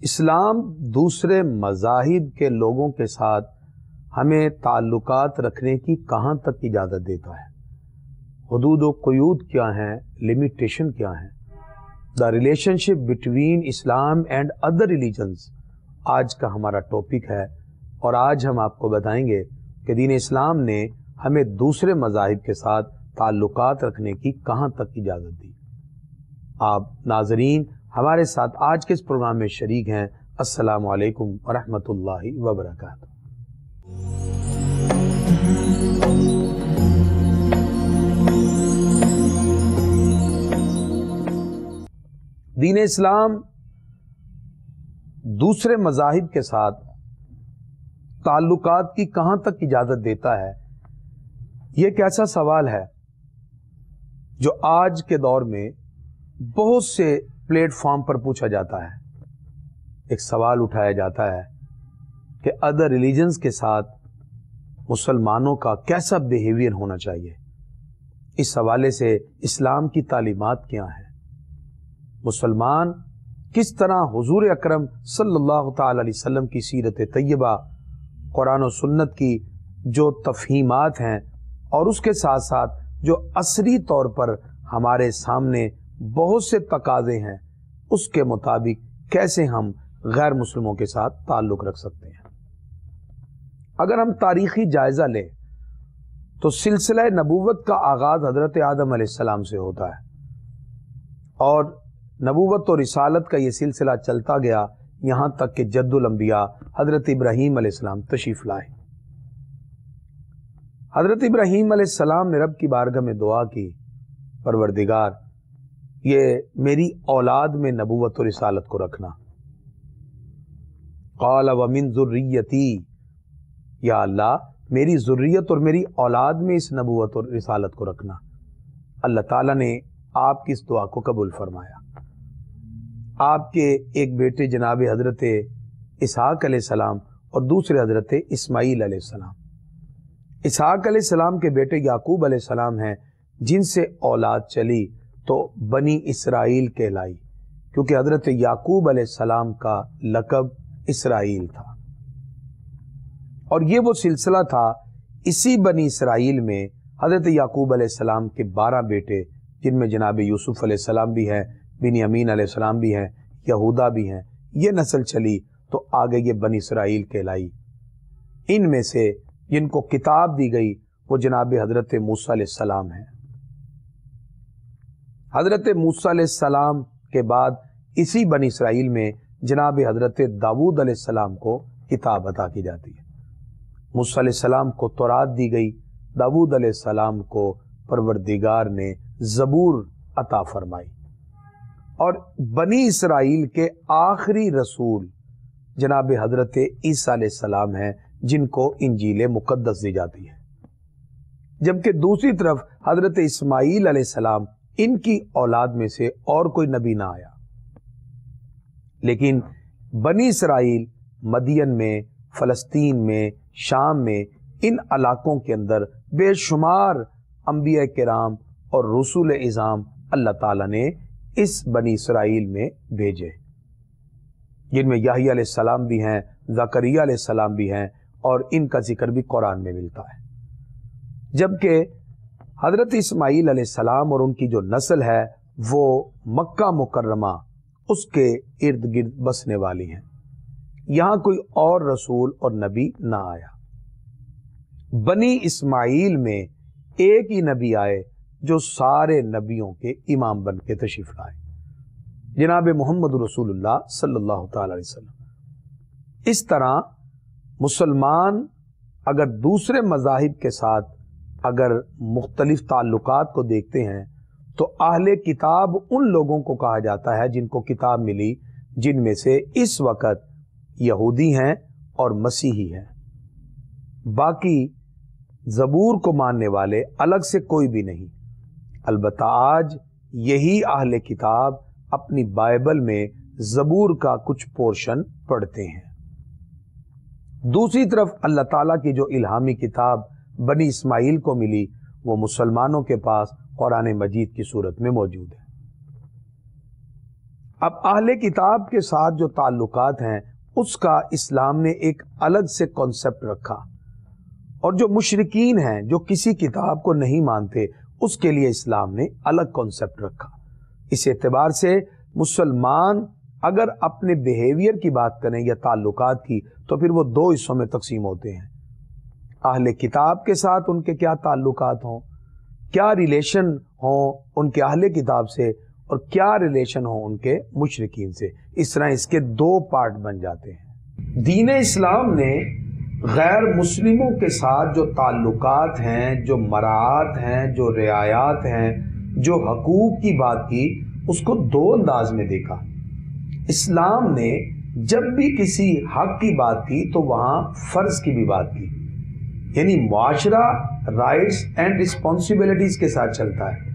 اسلام دوسرے مذاہب کے لوگوں کے ساتھ ہمیں تعلقات رکھنے کی کہاں تک اجازت دیتا ہے؟ حدود و قیود کیا ہیں؟ لمیٹیشن کیا ہیں؟ The relation ship between Islam and other religions آج کا ہمارا ٹاپک ہے، اور آج ہم آپ کو بتائیں گے کہ دین اسلام نے ہمیں دوسرے مذاہب کے ساتھ تعلقات رکھنے کی کہاں تک اجازت دی۔ آپ ناظرین ہمارے ساتھ آج کے اس پروگرام میں شریک ہیں۔ السلام علیکم ورحمۃ اللہ وبرکاتہ۔ دین اسلام دوسرے مذاہب کے ساتھ تعلقات کی کہاں تک اجازت دیتا ہے؟ یہ ایک ایسا سوال ہے جو آج کے دور میں بہت سے پلیٹ فارم پر پوچھا جاتا ہے۔ ایک سوال اٹھایا جاتا ہے کہ ادر ریلیجنز کے ساتھ مسلمانوں کا کیسا بیہیویئر ہونا چاہیے۔ اس حوالے سے اسلام کی تعلیمات کیا ہیں؟ مسلمان کس طرح حضور اکرم صلی اللہ تعالی علیہ وسلم کی سیرت طیبہ، قرآن و سنت کی جو تفہیمات ہیں، اور اس کے ساتھ ساتھ جو عصری طور پر ہمارے سامنے بہت سے تقاضے ہیں، اس کے مطابق کیسے ہم غیر مسلموں کے ساتھ تعلق رکھ سکتے ہیں۔ اگر ہم تاریخی جائزہ لیں تو سلسلہ نبوت کا آغاز حضرت آدم علیہ السلام سے ہوتا ہے، اور نبوت اور رسالت کا یہ سلسلہ چلتا گیا یہاں تک کہ جد الانبیاء حضرت ابراہیم علیہ السلام تشریف لائے۔ حضرت ابراہیم علیہ السلام نے رب کی بارگاہ میں دعا کی، پروردگار یہ میری اولاد میں نبوت و رسالت کو رکھنا۔ قال ومن ذریتی، یا اللہ میری ذریت اور میری اولاد میں اس نبوت اور رسالت کو رکھنا۔ اللہ تعالیٰ نے آپ کی اس دعا کو قبول فرمایا۔ آپ کے ایک بیٹے جناب حضرت اسحاق علیہ السلام اور دوسرے حضرت اسماعیل علیہ السلام۔ اسحاق علیہ السلام کے بیٹے یعقوب علیہ السلام ہیں، جن سے اولاد چلی تو بنی اسرائیل کہلائی، کیونکہ حضرت یعقوب علیہ السلام کا لقب اسرائیل تھا، اور یہ وہ سلسلہ تھا۔ اسی بنی اسرائیل میں حضرت یعقوب علیہ السلام کے 12 بیٹے، جن میں جناب یوسف علیہ السلام بھی ہیں، بنیامین علیہ السلام بھی ہیں، یہودا بھی ہیں، یہ نسل چلی تو آگے یہ بنی اسرائیل کہلائی۔ ان میں سے جن کو کتاب دی گئی وہ جناب حضرت موسیٰ علیہ السلام ہیں۔ حضرت موسیٰ علیہ السلام کے بعد اسی بنی اسرائیل میں جناب حضرت داؤد علیہ السلام کو کتاب عطا کی جاتی ہے۔ موسیٰ علیہ السلام کو تورات دی گئی، داؤد علیہ السلام کو پروردگار نے زبور عطا فرمائی، اور بنی اسرائیل کے آخری رسول جناب حضرت عیسیٰ علیہ السلام ہیں، جن کو انجیل مقدس دی جاتی ہے۔ جبکہ دوسری طرف حضرت اسماعیل علیہ السلام، ان کی اولاد میں سے اور کوئی نبی نہ آیا، لیکن بنی اسرائیل مدین میں، فلسطین میں، شام میں، ان علاقوں کے اندر بے شمار انبیاء کرام اور رسول اعظام اللہ تعالیٰ نے اس بنی اسرائیل میں بھیجے، جن میں یحییٰ علیہ السلام بھی ہیں، زکریا علیہ السلام بھی ہیں، اور ان کا ذکر بھی قرآن میں ملتا ہے۔ جبکہ حضرت اسماعیل علیہ السلام اور ان کی جو نسل ہے وہ مکہ مکرمہ اس کے ارد گرد بسنے والی ہیں، یہاں کوئی اور رسول اور نبی نہ آیا۔ بنی اسماعیل میں ایک ہی نبی آئے جو سارے نبیوں کے امام بن کے تشریف لائے، جناب محمد رسول اللہ صلی اللہ تعالی علیہ وسلم۔ اس طرح مسلمان اگر دوسرے مذاہب کے ساتھ اگر مختلف تعلقات کو دیکھتے ہیں تو اہل کتاب ان لوگوں کو کہا جاتا ہے جن کو کتاب ملی، جن میں سے اس وقت یہودی ہیں اور مسیحی ہیں، باقی زبور کو ماننے والے الگ سے کوئی بھی نہیں۔ البتہ آج یہی اہل کتاب اپنی بائبل میں زبور کا کچھ پورشن پڑھتے ہیں۔ دوسری طرف اللہ تعالیٰ کی جو الہامی کتاب بنی اسماعیل کو ملی وہ مسلمانوں کے پاس قرآن مجید کی صورت میں موجود ہے۔ اب اہل کتاب کے ساتھ جو تعلقات ہیں اس کا اسلام نے ایک الگ سے کانسیپٹ رکھا، اور جو مشرکین ہیں جو کسی کتاب کو نہیں مانتے اس کے لیے اسلام نے الگ کانسیپٹ رکھا۔ اس اعتبار سے مسلمان اگر اپنے بیہیویئر کی بات کریں یا تعلقات کی تو پھر وہ دو حصوں میں تقسیم ہوتے ہیں۔ اہل کتاب کے ساتھ ان کے کیا تعلقات ہوں، کیا ریلیشن ہوں ان کے اہل کتاب سے، اور کیا ریلیشن ہوں ان کے مشرکین سے۔ اس طرح اس کے دو پارٹ بن جاتے ہیں۔ دین اسلام نے غیر مسلموں کے ساتھ جو تعلقات ہیں، جو مراعات ہیں، جو رعایات ہیں، جو حقوق کی بات کی، اس کو دو انداز میں دیکھا۔ اسلام نے جب بھی کسی حق کی بات کی تو وہاں فرض کی بھی بات کی، یعنی معاشرہ رائٹس اینڈ رسپانسبلٹیز کے ساتھ چلتا ہے،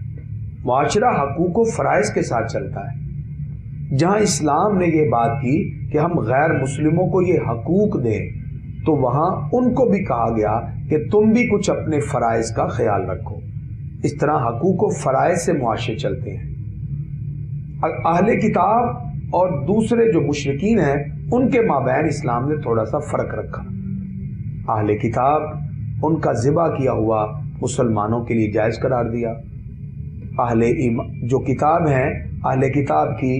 معاشرہ حقوق و فرائض کے ساتھ چلتا ہے۔ جہاں اسلام نے یہ بات کی کہ ہم غیر مسلموں کو یہ حقوق دیں تو وہاں ان کو بھی کہا گیا کہ تم بھی کچھ اپنے فرائض کا خیال رکھو۔ اس طرح حقوق و فرائض سے معاشرے چلتے ہیں۔ اہل کتاب اور دوسرے جو مشرکین ہیں ان کے مابین اسلام نے تھوڑا سا فرق رکھا۔ اہل کتاب ان کا ذبح کیا ہوا مسلمانوں کے لیے جائز قرار دیا، جو کتاب ہیں اہل کتاب کی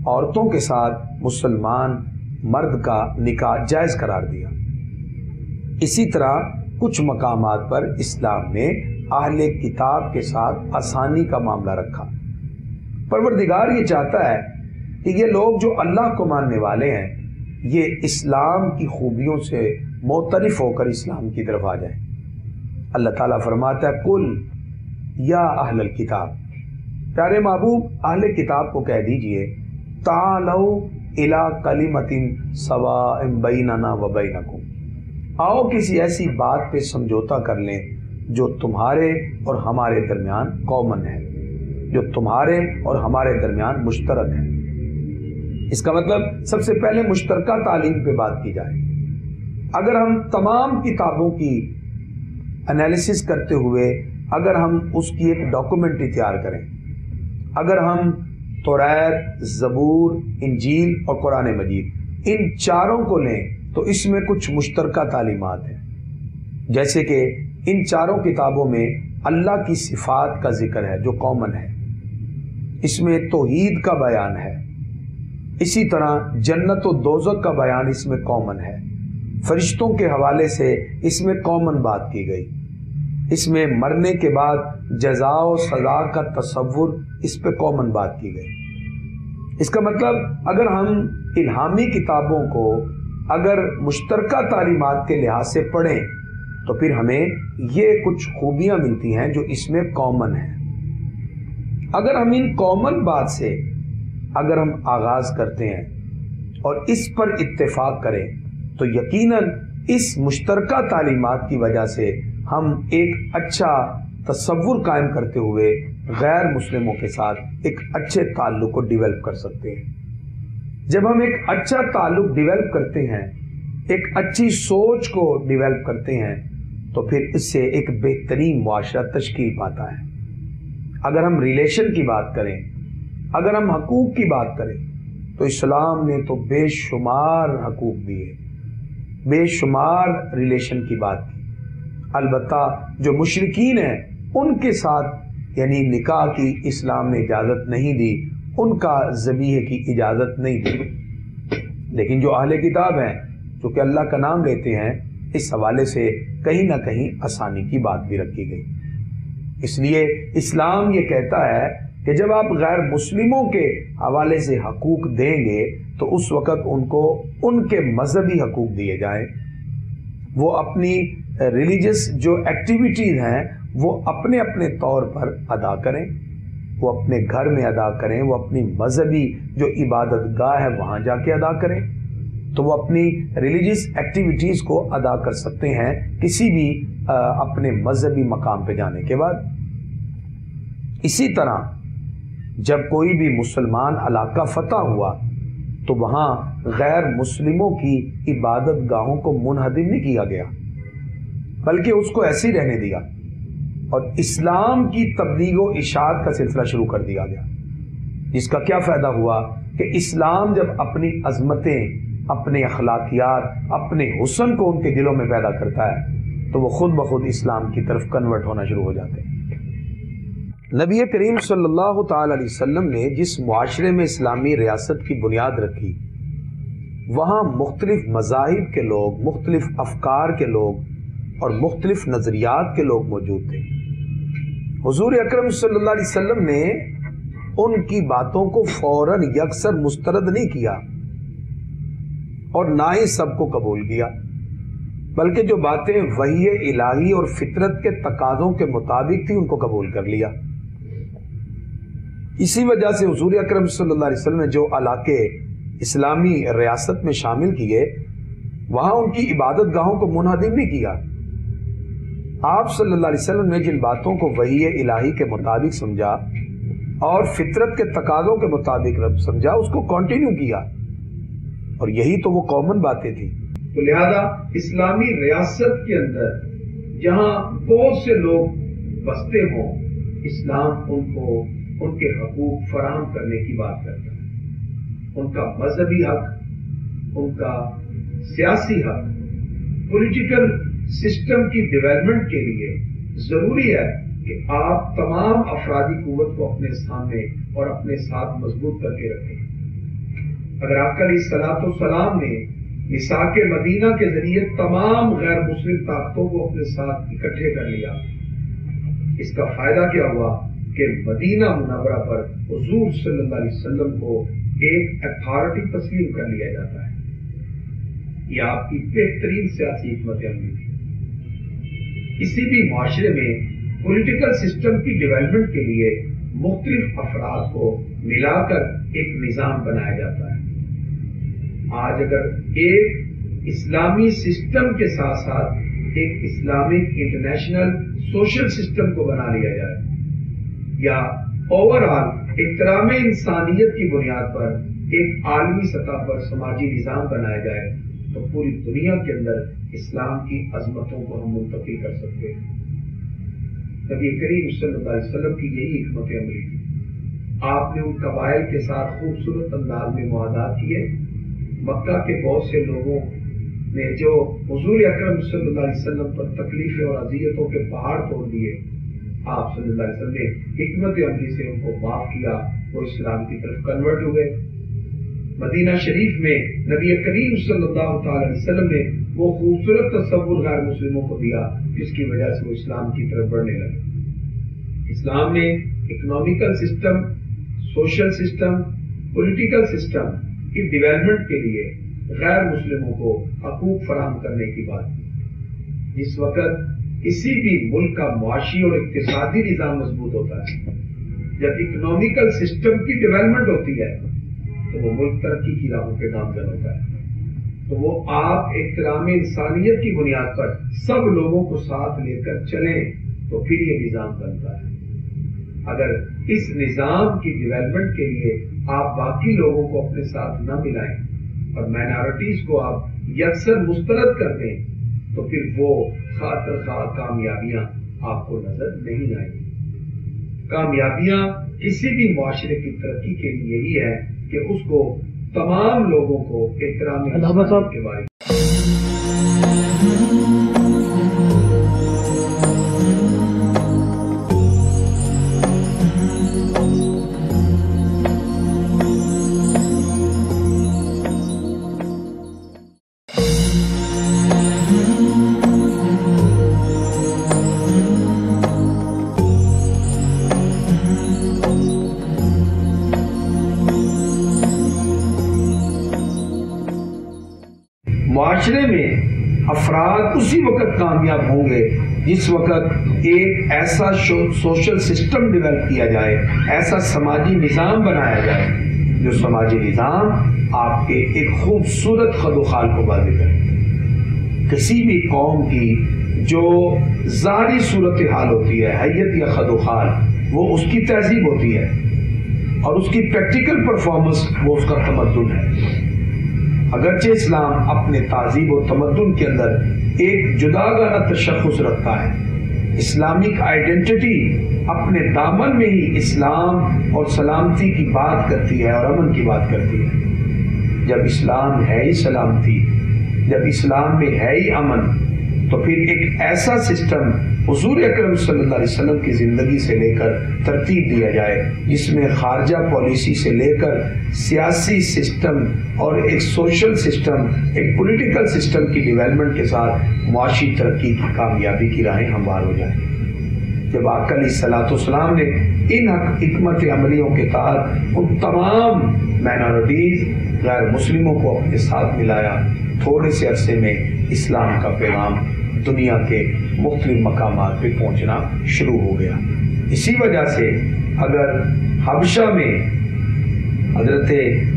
عورتوں کے ساتھ مسلمان مرد کا نکاح جائز قرار دیا۔ اسی طرح کچھ مقامات پر اسلام نے اہل کتاب کے ساتھ آسانی کا معاملہ رکھا۔ پروردگار یہ چاہتا ہے کہ یہ لوگ جو اللہ کو ماننے والے ہیں یہ اسلام کی خوبیوں سے معترف ہو کر اسلام کی طرف آ جائیں۔ اللہ تعالیٰ فرماتا ہے قل یا اہل الکتاب، پیارے محبوب اہل کتاب کو کہہ دیجئے تعالوا الی کلمۃ سواء بیننا و بینکم، آؤ کسی ایسی بات پہ سمجھوتا کر لیں جو تمہارے اور ہمارے درمیان کامن ہے، جو تمہارے اور ہمارے درمیان مشترک ہے۔ اس کا مطلب سب سے پہلے مشترکہ تعلیم پہ بات کی جائے۔ اگر ہم تمام کتابوں کی انالیسس کرتے ہوئے اگر ہم اس کی ایک ڈاکومنٹری تیار کریں، اگر ہم توریت، زبور، انجیل اور قرآن مجید ان چاروں کو لیں تو اس میں کچھ مشترکہ تعلیمات ہیں، جیسے کہ ان چاروں کتابوں میں اللہ کی صفات کا ذکر ہے جو کامن ہے، اس میں توحید کا بیان ہے، اسی طرح جنت و دوزخ کا بیان اس میں کامن ہے، فرشتوں کے حوالے سے اس میں کامن بات کی گئی، اس میں مرنے کے بعد جزا و سزا کا تصور اس پہ کامن بات کی گئی۔ اس کا مطلب اگر ہم الہامی کتابوں کو اگر مشترکہ تعلیمات کے لحاظ سے پڑھیں تو پھر ہمیں یہ کچھ خوبیاں ملتی ہیں جو اس میں کامن ہیں۔ اگر ہم ان کامن بات سے اگر ہم آغاز کرتے ہیں اور اس پر اتفاق کریں تو یقیناً اس مشترکہ تعلیمات کی وجہ سے ہم ایک اچھا تصور قائم کرتے ہوئے غیر مسلموں کے ساتھ ایک اچھے تعلق کو ڈیولپ کر سکتے ہیں۔ جب ہم ایک اچھا تعلق ڈیولپ کرتے ہیں، ایک اچھی سوچ کو ڈیولپ کرتے ہیں تو پھر اس سے ایک بہترین معاشرہ تشکیل پاتا ہے۔ اگر ہم ریلیشن کی بات کریں، اگر ہم حقوق کی بات کریں تو اسلام نے تو بے شمار حقوق دیے، بے شمار ریلیشن کی بات کی۔ البتہ جو مشرکین ہیں ان کے ساتھ یعنی نکاح کی اسلام نے اجازت نہیں دی، ان کا ذبیحے کی اجازت نہیں دی، لیکن جو اہل کتاب ہیں جو کہ اللہ کا نام لیتے ہیں اس حوالے سے کہیں نہ کہیں آسانی کی بات بھی رکھی گئی۔ اس لیے اسلام یہ کہتا ہے کہ جب آپ غیر مسلموں کے حوالے سے حقوق دیں گے تو اس وقت ان کو ان کے مذہبی حقوق دیے جائیں، وہ اپنی ریلیجس جو ایکٹیویٹیز ہیں وہ اپنے اپنے طور پر ادا کریں، وہ اپنے گھر میں ادا کریں، وہ اپنی مذہبی جو عبادت گاہ ہے وہاں جا کے ادا کریں، تو وہ اپنی ریلیجس ایکٹیویٹیز کو ادا کر سکتے ہیں کسی بھی اپنے مذہبی مقام پہ جانے کے بعد۔ اسی طرح جب کوئی بھی مسلمان علاقہ فتح ہوا تو وہاں غیر مسلموں کی عبادت گاہوں کو منہدم نہیں کیا گیا، بلکہ اس کو ایسے ہی رہنے دیا اور اسلام کی تبلیغ و اشاعت کا سلسلہ شروع کر دیا گیا، جس کا کیا فائدہ ہوا کہ اسلام جب اپنی عظمتیں، اپنے اخلاقیات، اپنے حسن کو ان کے دلوں میں پیدا کرتا ہے تو وہ خود بخود اسلام کی طرف کنورٹ ہونا شروع ہو جاتے ہیں۔ نبی کریم صلی اللہ تعالی علیہ وسلم نے جس معاشرے میں اسلامی ریاست کی بنیاد رکھی، وہاں مختلف مذاہب کے لوگ، مختلف افکار کے لوگ اور مختلف نظریات کے لوگ موجود تھے۔ حضور اکرم صلی اللہ علیہ وسلم نے ان کی باتوں کو فوراً یکسر مسترد نہیں کیا اور نہ ہی سب کو قبول کیا، بلکہ جو باتیں وحی الہی اور فطرت کے تقاضوں کے مطابق تھی ان کو قبول کر لیا۔ اسی وجہ سے حضور اکرم صلی اللہ علیہ وسلم نے جو علاقے اسلامی ریاست میں شامل کیے، وہاں ان کی عبادت گاہوں کو منہدم نہیں کیا۔ آپ صلی اللہ علیہ وسلم نے جن باتوں کو وحی الہی کے مطابق سمجھا اور فطرت کے تقاضوں کے مطابق سمجھا، اس کو کنٹینیو کیا، اور یہی تو وہ کامن باتیں تھیں۔ تو لہذا اسلامی ریاست کے اندر جہاں بہت سے لوگ بستے ہوں، اسلام ان کو ان کے حقوق فراہم کرنے کی بات کرتا ہے۔ ان کا مذہبی حق، ان کا سیاسی حق، پولیٹیکل سسٹم کی ڈیولپمنٹ کے لیے ضروری ہے کہ آپ تمام افرادی قوت کو اپنے سامنے اور اپنے ساتھ مضبوط کر کے رکھیں۔ اگر آقا علیہ الصلوۃ والسلام نے میثاق مدینہ کے ذریعے تمام غیر مسلم طاقتوں کو اپنے ساتھ اکٹھے کر لیا، اس کا فائدہ کیا ہوا کہ مدینہ منورہ پر حضور صلی اللہ علیہ وسلم کو ایک اتھارٹی تسلیم کر لیا جاتا ہے۔ یہ آپ کی بہترین سیاسی حکمت عملی تھی۔ کسی بھی معاشرے میں پولیٹیکل سسٹم کی ڈیولپمنٹ کے لیے مختلف افراد کو ملا کر ایک نظام بنایا جاتا ہے۔ آج اگر ایک اسلامی سسٹم کے ساتھ ساتھ ایک اسلامک انٹرنیشنل سوشل سسٹم کو بنا لیا جائے، یا اوور آل احترام انسانیت کی بنیاد پر ایک عالمی سطح پر سماجی نظام بنایا جائے، تو پوری دنیا کے اندر اسلام کی عظمتوں کو ہم منتقل کر سکتے ہیں۔ نبی کریم صلی اللہ علیہ وسلم کی یہی حکمت عملی تھی۔ آپ نے ان قبائل کے ساتھ خوبصورت انداز میں معاہدات کیے۔ مکہ کے بہت سے لوگوں نے جو حضور اکرم صلی اللہ علیہ وسلم پر تکلیفیں اور اذیتوں کے پہاڑ توڑ دیے، آپ صلی اللہ علیہ وسلم نے حکمت عملی سے ان کو معاف کیا، وہ اسلام کی طرف کنورٹ ہوئے۔ مدینہ شریف میں نبی کریم صلی اللہ تعالی علیہ وسلم نے وہ خوبصورت تصور غیر مسلموں کو دیا جس کی وجہ سے وہ اسلام کی طرف بڑھنے لگے۔ اسلام نے economical system, social system, political system کی ڈیولپمنٹ کے لیے غیر مسلموں کو حقوق فراہم کرنے کی بات کی۔ جس وقت کسی بھی ملک کا معاشی اور اقتصادی نظام مضبوط ہوتا ہے، جب اکنامیکل سسٹم کی ڈیولپمنٹ ہوتی ہے تو وہ ملک ترقی کی راہوں پہ گامزن ہوتا ہے۔ تو وہ آپ احترام انسانیت کی بنیاد پر سب لوگوں کو ساتھ لے کر چلیں تو پھر یہ نظام بنتا ہے۔ اگر اس نظام کی ڈیولپمنٹ کے لیے آپ باقی لوگوں کو اپنے ساتھ نہ ملائیں اور مائنارٹیز کو آپ یکسر مسترد کر دیں تو پھر وہ خاطر خواہ کامیابیاں آپ کو نظر نہیں آئیں گی۔ کامیابیاں کسی بھی معاشرے کی ترقی کے لیے یہی ہے کہ اس کو تمام لوگوں کو احترام کے بارے میں معاشرے میں افراد اسی وقت کامیاب ہوں گے جس وقت ایک ایسا سوشل سسٹم ڈیولپ کیا جائے، ایسا سماجی نظام بنایا جائے جو سماجی نظام آپ کے ایک خوبصورت خد و خال کو واضح کرے۔ کسی بھی قوم کی جو ظاہری صورتحال ہوتی ہے، حیت یا خد و خال، وہ اس کی تہذیب ہوتی ہے اور اس کی پریکٹیکل پرفارمنس وہ اس کا تمدن ہے۔ اگرچہ اسلام اپنے تہذیب و تمدن کے اندر ایک جداگانہ تشخص رکھتا ہے، اسلامک آئیڈینٹی اپنے دامن میں ہی اسلام اور سلامتی کی بات کرتی ہے اور امن کی بات کرتی ہے۔ جب اسلام ہے ہی سلامتی، جب اسلام میں ہے ہی امن، تو پھر ایک ایسا سسٹم حضور اکرم صلی اللہ علیہ وسلم کی زندگی سے لے کر ترتیب دیا جائے جس میں خارجہ پالیسی سے لے کر سیاسی سسٹم اور ایک سوشل سسٹم، ایک پولیٹیکل سسٹم کی ڈیولپمنٹ کے ساتھ معاشی ترقی کی کامیابی کی راہیں ہموار ہو جائیں۔ جب آقا علیہ الصلوۃ والسلام نے ان حکمت عملیوں کے تحت ان تمام مائنورٹیز غیر مسلموں کو اپنے ساتھ ملایا، تھوڑے سے عرصے میں اسلام کا پیغام دنیا کے مختلف مقامات پہ پہنچنا شروع ہو گیا۔ اسی وجہ سے اگر حبشہ میں حضرت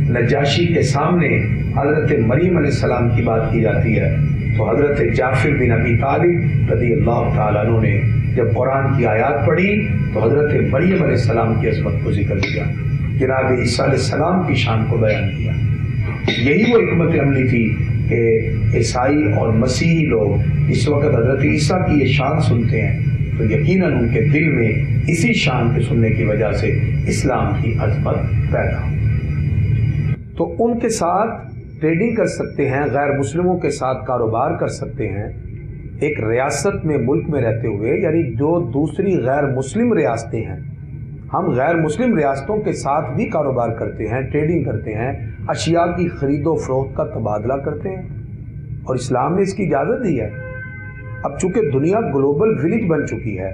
نجاشی کے سامنے حضرت مریم علیہ السلام کی بات کی جاتی ہے تو حضرت جعفر بن ابی طالب رضی اللہ تعالیٰ عنہ نے جب قرآن کی آیات پڑھی تو حضرت مریم علیہ السلام کی عظمت کو ذکر کیا، جناب عیسیٰ علیہ السلام کی شان کو بیان کیا۔ یہی وہ حکمت عملی تھی کہ عیسائی اور مسیحی لوگ اس وقت حضرت عیسیٰ کی یہ شان سنتے ہیں تو یقیناً ان کے دل میں اسی شان کے سننے کی وجہ سے اسلام کی عظمت پیدا ہو، تو ان کے ساتھ ٹریڈنگ کر سکتے ہیں، غیر مسلموں کے ساتھ کاروبار کر سکتے ہیں ایک ریاست میں، ملک میں رہتے ہوئے، یعنی جو دوسری غیر مسلم ریاستیں ہیں، ہم غیر مسلم ریاستوں کے ساتھ بھی کاروبار کرتے ہیں، ٹریڈنگ کرتے ہیں، اشیاء کی خرید و فروخت کا تبادلہ کرتے ہیں، اور اسلام نے اس کی اجازت دی ہے۔ اب چونکہ دنیا گلوبل ولیج بن چکی ہے،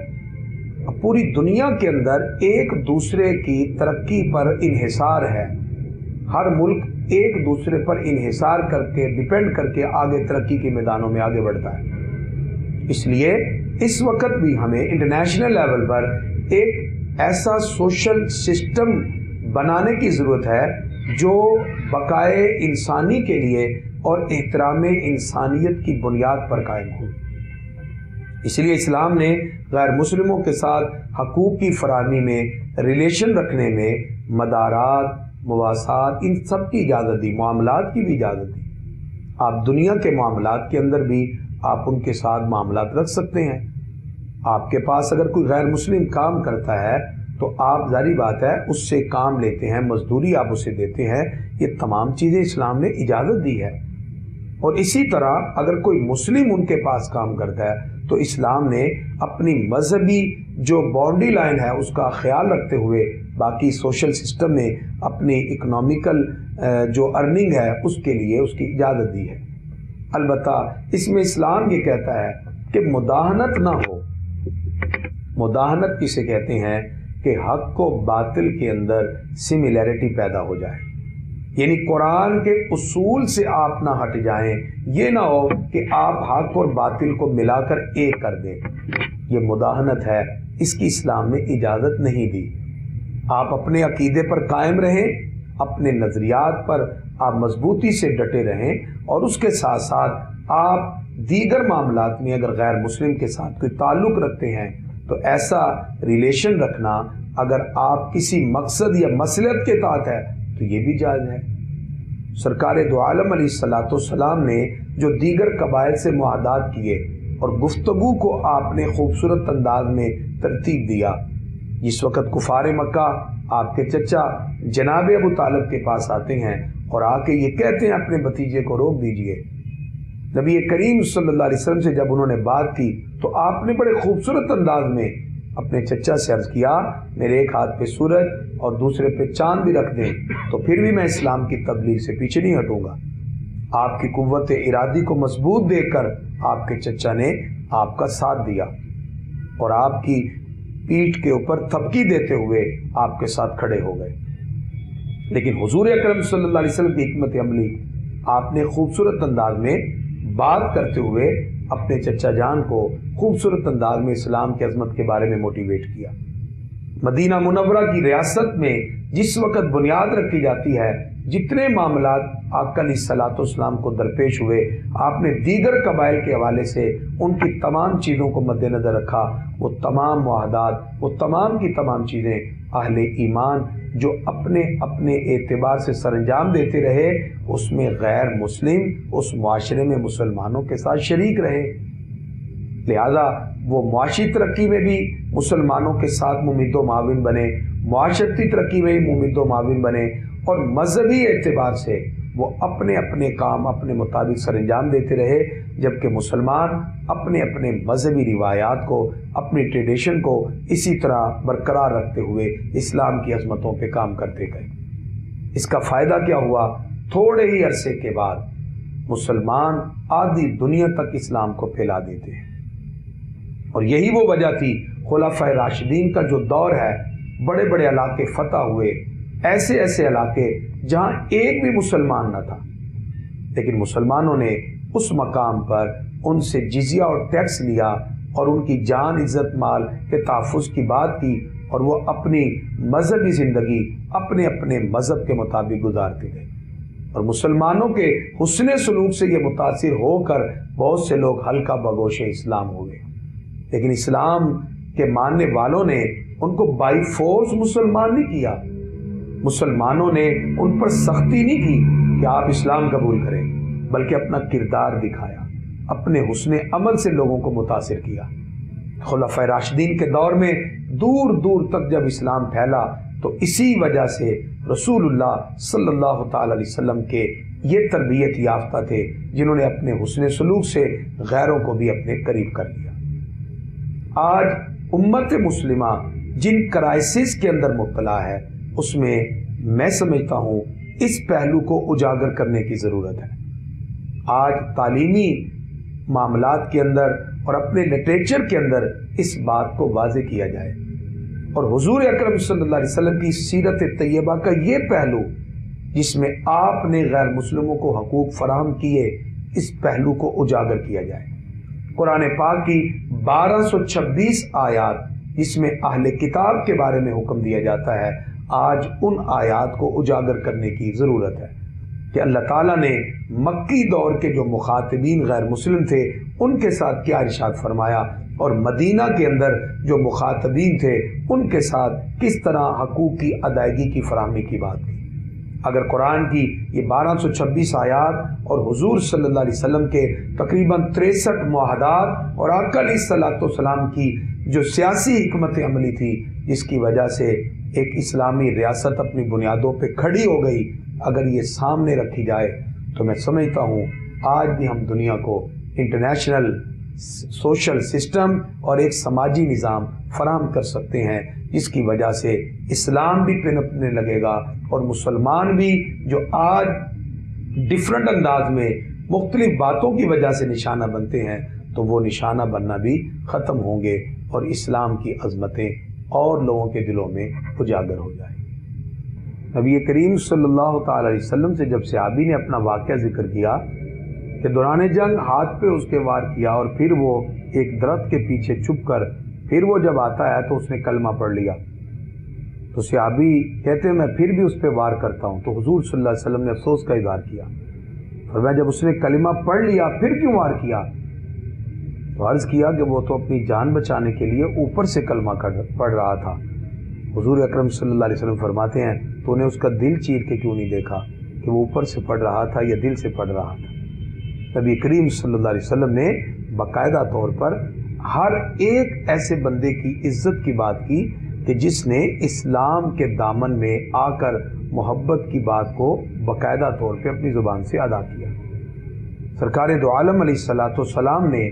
اب پوری دنیا کے اندر ایک دوسرے کی ترقی پر انحصار ہے، ہر ملک ایک دوسرے پر انحصار کر کے، ڈیپینڈ کر کے آگے ترقی کے میدانوں میں آگے بڑھتا ہے۔ اس لیے اس وقت بھی ہمیں انٹرنیشنل لیول پر ایک ایسا سوشل سسٹم بنانے کی ضرورت ہے جو بقائے انسانی کے لیے اور احترام انسانیت کی بنیاد پر قائم ہو۔ اس لیے اسلام نے غیر مسلموں کے ساتھ حقوق کی فراہمی میں، ریلیشن رکھنے میں، مدارات، مواسات، ان سب کی اجازت دی، معاملات کی بھی اجازت دی۔ آپ دنیا کے معاملات کے اندر بھی آپ ان کے ساتھ معاملات رکھ سکتے ہیں۔ آپ کے پاس اگر کوئی غیر مسلم کام کرتا ہے تو آپ ظاہری بات ہے اس سے کام لیتے ہیں، مزدوری آپ اسے دیتے ہیں، یہ تمام چیزیں اسلام نے اجازت دی ہے۔ اور اسی طرح اگر کوئی مسلم ان کے پاس کام کرتا ہے تو اسلام نے اپنی مذہبی جو باؤنڈری لائن ہے اس کا خیال رکھتے ہوئے باقی سوشل سسٹم میں اپنی اکنامیکل جو ارننگ ہے اس کے لیے اس کی اجازت دی ہے۔ البتہ اس میں اسلام یہ کہتا ہے کہ مداہنت نہ ہو۔ مداہنت کسے کہتے ہیں؟ کہ حق و باطل کے اندر سملیرٹی پیدا ہو جائے، یعنی قرآن کے اصول سے آپ نہ ہٹ جائیں، یہ نہ ہو کہ آپ حق اور باطل کو ملا کر ایک کر دیں، یہ مداہنت ہے، اس کی اسلام نے اجازت نہیں دی۔ آپ اپنے عقیدے پر قائم رہیں، اپنے نظریات پر آپ مضبوطی سے ڈٹے رہیں، اور اس کے ساتھ ساتھ آپ دیگر معاملات میں اگر غیر مسلم کے ساتھ کوئی تعلق رکھتے ہیں تو ایسا ریلیشن رکھنا اگر آپ کسی مقصد یا مصلحت کے تحت ہے تو یہ بھی جائز ہے۔ سرکار دو عالم علیہ الصلوۃ والسلام نے جو دیگر قبائل سے معاہدات کیے اور گفتگو کو آپ نے خوبصورت انداز میں ترتیب دیا، جس وقت کفار مکہ آپ کے چچا جناب ابو طالب کے پاس آتے ہیں اور آ کے یہ کہتے ہیں اپنے بھتیجے کو روک دیجئے، نبی کریم صلی اللہ علیہ وسلم سے جب انہوں نے بات کی تو آپ نے بڑے خوبصورت انداز میں اپنے چچا سے عرض کیا، میرے ایک ہاتھ پہ سورج اور دوسرے پہ چاند بھی رکھ دیں تو پھر بھی میں اسلام کی تبلیغ سے پیچھے نہیں ہٹوں گا۔ آپ کی قوت ارادی کو مضبوط دیکھ کر آپ کے چچا نے آپ کا ساتھ دیا اور آپ کی پیٹھ کے اوپر تھپکی دیتے ہوئے آپ کے ساتھ کھڑے ہو گئے۔ لیکن حضور اکرم صلی اللہ علیہ وسلم کی حکمت عملی، آپ نے خوبصورت انداز میں بات کرتے ہوئے اپنے چچا جان کو خوبصورت انداز میں اسلام کی عظمت کے بارے میں موٹیویٹ کیا۔ مدینہ منورہ کی ریاست میں جس وقت بنیاد رکھی جاتی ہے، جتنے معاملات آقا علیہ الصلوۃ والسلام کو درپیش ہوئے، آپ نے دیگر قبائل کے حوالے سے ان کی تمام چیزوں کو مد نظر رکھا۔ وہ تمام معاہدات، وہ تمام کی تمام چیزیں اہل ایمان جو اپنے اپنے اعتبار سے سر انجام دیتے رہے، اس میں غیر مسلم اس معاشرے میں مسلمانوں کے ساتھ شریک رہے۔ لہذا وہ معاشی ترقی میں بھی مسلمانوں کے ساتھ ممد و معاون بنے، معاشرتی ترقی میں بھی ممد و معاون بنے، اور مذہبی اعتبار سے وہ اپنے اپنے کام اپنے مطابق سر انجام دیتے رہے، جبکہ مسلمان اپنے اپنے مذہبی روایات کو، اپنی ٹریڈیشن کو اسی طرح برقرار رکھتے ہوئے اسلام کی عظمتوں پہ کام کرتے گئے۔ اس کا فائدہ کیا ہوا؟ تھوڑے ہی عرصے کے بعد مسلمان آدھی دنیا تک اسلام کو پھیلا دیتے ہیں، اور یہی وہ وجہ تھی خلفائے راشدین کا جو دور ہے، بڑے بڑے علاقے فتح ہوئے، ایسے ایسے علاقے جہاں ایک بھی مسلمان نہ تھا، لیکن مسلمانوں نے اس مقام پر ان سے جزیہ اور ٹیکس لیا اور ان کی جان عزت مال کے تحفظ کی بات کی، اور وہ اپنی مذہبی زندگی اپنے اپنے مذہب کے مطابق گزارتے گئے، اور مسلمانوں کے حسن سلوک سے یہ متاثر ہو کر بہت سے لوگ حلقہ بگوش اسلام ہو گئے، لیکن اسلام کے ماننے والوں نے ان کو بائی فورس مسلمان نہیں کیا، مسلمانوں نے ان پر سختی نہیں کی کہ آپ اسلام قبول کریں، بلکہ اپنا کردار دکھایا، اپنے حسن عمل سے لوگوں کو متاثر کیا۔ خلفائے راشدین کے دور میں دور دور تک جب اسلام پھیلا تو اسی وجہ سے رسول اللہ صلی اللہ تعالی علیہ وسلم کے یہ تربیت یافتہ تھے جنہوں نے اپنے حسن سلوک سے غیروں کو بھی اپنے قریب کر لیا۔ آج امت مسلمہ جن کرائسس کے اندر مبتلا ہے، اس میں سمجھتا ہوں اس پہلو کو اجاگر کرنے کی ضرورت ہے۔ آج تعلیمی معاملات کے اندر اور اپنے لٹریچر کے اندر اس بات کو واضح کیا جائے، اور حضور اکرم صلی اللہ علیہ وسلم کی سیرت طیبہ کا یہ پہلو جس میں آپ نے غیر مسلموں کو حقوق فراہم کیے، اس پہلو کو اجاگر کیا جائے۔ قرآن پاک کی 1226 آیات جس میں اہل کتاب کے بارے میں حکم دیا جاتا ہے، آج ان آیات کو اجاگر کرنے کی ضرورت ہے کہ اللہ تعالیٰ نے مکی دور کے جو مخاطبین غیر مسلم تھے ان کے ساتھ کیا ارشاد فرمایا، اور مدینہ کے اندر جو مخاطبین تھے ان کے ساتھ کس طرح حقوق کی ادائیگی کی فراہمی کی بات کی۔ اگر قرآن کی یہ 1226 آیات اور حضور صلی اللہ علیہ وسلم کے تقریباً 63 معاہدات اور آقا علیہ الصلوۃ والسلام کی جو سیاسی حکمت عملی تھی جس کی وجہ سے ایک اسلامی ریاست اپنی بنیادوں پہ کھڑی ہو گئی، اگر یہ سامنے رکھی جائے تو میں سمجھتا ہوں آج بھی ہم دنیا کو انٹرنیشنل سوشل سسٹم اور ایک سماجی نظام فراہم کر سکتے ہیں، جس کی وجہ سے اسلام بھی پنپنے لگے گا، اور مسلمان بھی جو آج ڈفرنٹ انداز میں مختلف باتوں کی وجہ سے نشانہ بنتے ہیں تو وہ نشانہ بننا بھی ختم ہوں گے، اور اسلام کی عظمتیں اور لوگوں کے دلوں میں اجاگر ہو جائیں۔ نبی کریم صلی اللہ تعالی علیہ وسلم سے جب صحابی نے اپنا واقعہ ذکر کیا کہ دوران جنگ ہاتھ پہ اس کے وار کیا، اور پھر وہ ایک درخت کے پیچھے چھپ کر پھر وہ جب آتا ہے تو اس نے کلمہ پڑھ لیا، تو صحابی کہتے ہیں میں پھر بھی اس پہ وار کرتا ہوں، تو حضور صلی اللہ علیہ وسلم نے افسوس کا اظہار کیا، اور میں جب اس نے کلمہ پڑھ لیا پھر کیوں وار کیا؟ تو عرض کیا کہ وہ تو اپنی جان بچانے کے لیے اوپر سے کلمہ پڑھ رہا تھا۔ حضور اکرم صلی اللہ علیہ وسلم فرماتے ہیں تو نے اس کا دل چیر کے کیوں نہیں دیکھا کہ وہ اوپر سے پڑھ رہا تھا یا دل سے پڑھ رہا تھا؟ نبی کریم صلی اللہ علیہ وسلم نے باقاعدہ طور پر ہر ایک ایسے بندے کی عزت کی بات کی کہ جس نے اسلام کے دامن میں آ کر محبت کی بات کو باقاعدہ طور پہ اپنی زبان سے ادا کیا۔ سرکار دو عالم علیہ الصلوۃ والسلام نے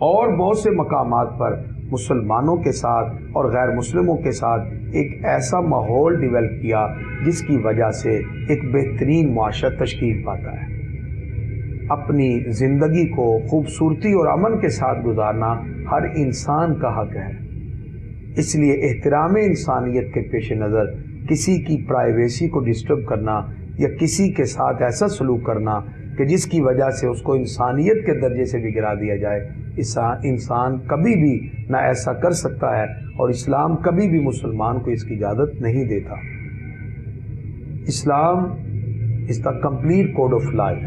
اور بہت سے مقامات پر مسلمانوں کے ساتھ اور غیر مسلموں کے ساتھ ایک ایسا ماحول ڈیولپ کیا جس کی وجہ سے ایک بہترین معاشرہ تشکیل پاتا ہے۔ اپنی زندگی کو خوبصورتی اور امن کے ساتھ گزارنا ہر انسان کا حق ہے، اس لیے احترام انسانیت کے پیش نظر کسی کی پرائیویسی کو ڈسٹرب کرنا یا کسی کے ساتھ ایسا سلوک کرنا کہ جس کی وجہ سے اس کو انسانیت کے درجے سے بھی گرا دیا جائے، انسان کبھی بھی نہ ایسا کر سکتا ہے، اور اسلام کبھی بھی مسلمان کو اس کی اجازت نہیں دیتا۔ Islam is the complete code of life.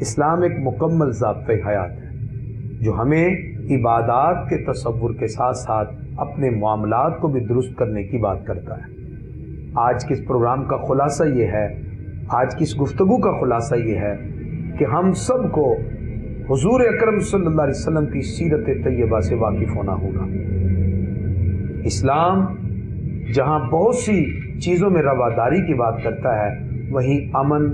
اسلام ایک مکمل ضابطۂ حیات ہے جو ہمیں عبادات کے تصور کے ساتھ ساتھ اپنے معاملات کو بھی درست کرنے کی بات کرتا ہے۔ آج کے اس پروگرام کا خلاصہ یہ ہے، آج کی اس گفتگو کا خلاصہ یہ ہے کہ ہم سب کو حضور اکرم صلی اللہ علیہ وسلم کی سیرت طیبہ سے واقف ہونا ہوگا۔ اسلام جہاں بہت سی چیزوں میں رواداری کی بات کرتا ہے، وہیں امن،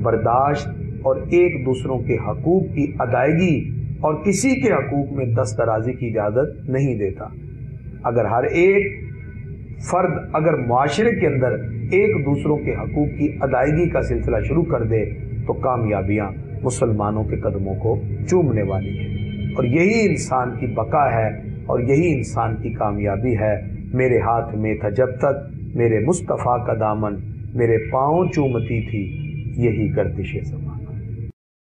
برداشت اور ایک دوسروں کے حقوق کی ادائیگی اور کسی کے حقوق میں دست درازی کی اجازت نہیں دیتا۔ اگر ہر ایک فرد اگر معاشرے کے اندر ایک دوسروں کے حقوق کی ادائیگی کا سلسلہ شروع کر دے تو کامیابیاں مسلمانوں کے قدموں کو چومنے والی ہیں، اور یہی انسان کی بقا ہے اور یہی انسان کی کامیابی ہے۔ میرے ہاتھ میں تھا جب تک میرے مصطفیٰ کا دامن، میرے پاؤں چومتی تھی یہی گردش زمان۔